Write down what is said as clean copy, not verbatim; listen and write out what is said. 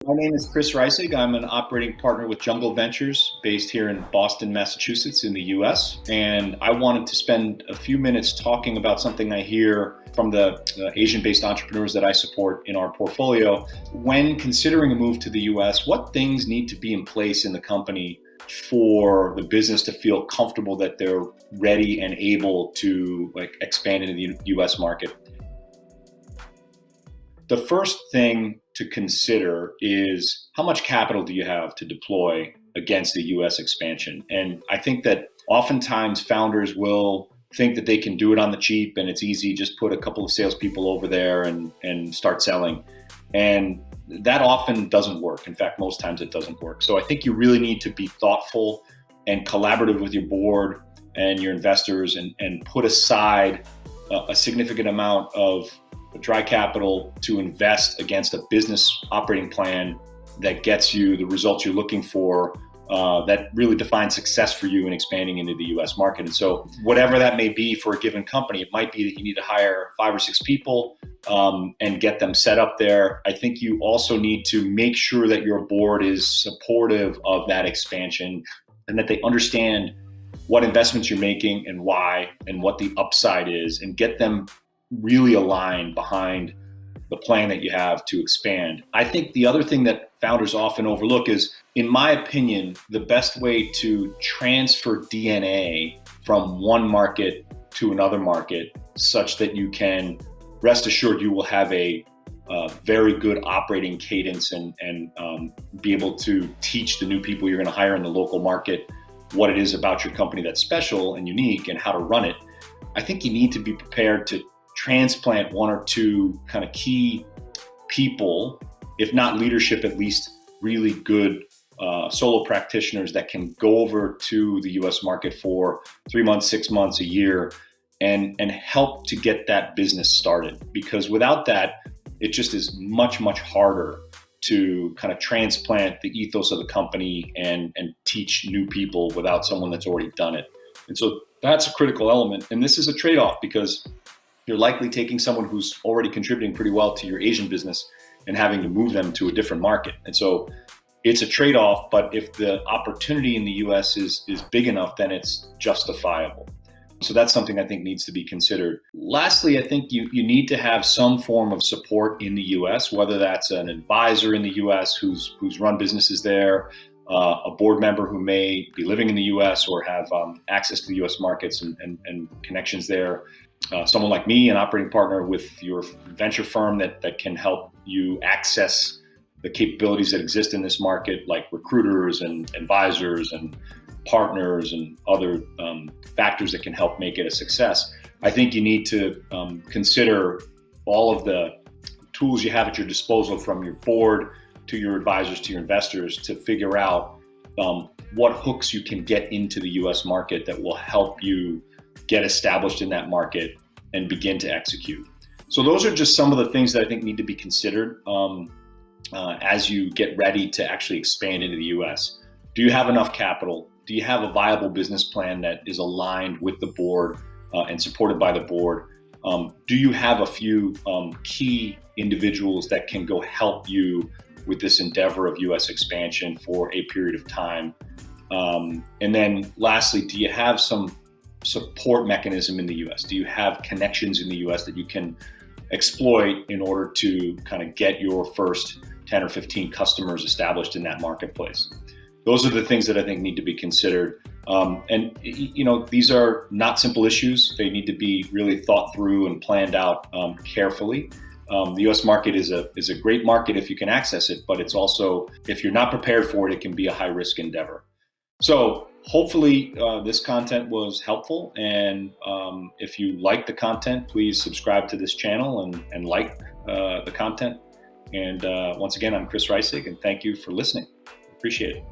My name is Chris Reisig. I'm an operating partner with Jungle Ventures based here in Boston, Massachusetts in the US. And I wanted to spend a few minutes talking about something I hear from the Asian-based entrepreneurs that I support in our portfolio. When considering a move to the US, what things need to be in place in the company for the business to feel comfortable that they're ready and able to expand into the US market? The first thing to consider is how much capital do you have to deploy against the US expansion? And I think that oftentimes founders will think that they can do it on the cheap and it's easy, just put a couple of salespeople over there and start selling. And that often doesn't work. In fact, most times it doesn't work. So I think you really need to be thoughtful and collaborative with your board and your investors and put aside a significant amount of dry capital to invest against a business operating plan that gets you the results you're looking for, that really defines success for you in expanding into the US market. And so whatever that may be for a given company, it might be that you need to hire 5 or 6 people and get them set up there. I think you also need to make sure that your board is supportive of that expansion and that they understand what investments you're making and why and what the upside is, and get them really aligned behind the plan that you have to expand. I think the other thing that founders often overlook is, in my opinion, the best way to transfer DNA from one market to another market such that you can rest assured you will have a very good operating cadence and be able to teach the new people you're going to hire in the local market what it is about your company that's special and unique and how to run it. I think you need to be prepared to transplant 1 or 2 kind of key people, if not leadership, at least really good solo practitioners that can go over to the US market for 3 months, 6 months, a year, and help to get that business started. Because without that, it just is much, much harder to kind of transplant the ethos of the company and teach new people without someone that's already done it. And so that's a critical element. And this is a trade-off, because you're likely taking someone who's already contributing pretty well to your Asian business and having to move them to a different market. And so it's a trade-off, but if the opportunity in the US is big enough, then it's justifiable. So that's something I think needs to be considered. Lastly, I think you need to have some form of support in the US, whether that's an advisor in the US who's run businesses there, a board member who may be living in the US or have access to the US markets and connections there. Someone like me, an operating partner with your venture firm that can help you access the capabilities that exist in this market, like recruiters and advisors and partners and other factors that can help make it a success. I think you need to consider all of the tools you have at your disposal, from your board to your advisors to your investors, to figure out what hooks you can get into the US market that will help you get established in that market and begin to execute. So those are just some of the things that I think need to be considered as you get ready to actually expand into the US. Do you have enough capital? Do you have a viable business plan that is aligned with the board and supported by the board? Do you have a few key individuals that can go help you with this endeavor of US expansion for a period of time? And then lastly, do you have some support mechanism in the US? Do you have connections in the US that you can exploit in order to kind of get your first 10 or 15 customers established in that marketplace? Those are the things that I think need to be considered. And these are not simple issues. They need to be really thought through and planned out carefully. The US market is a great market if you can access it, but it's also, if you're not prepared for it, it can be a high risk endeavor. So hopefully this content was helpful, and if you like the content, please subscribe to this channel and like the content. And once again, I'm Chris Reisig, and thank you for listening. Appreciate it.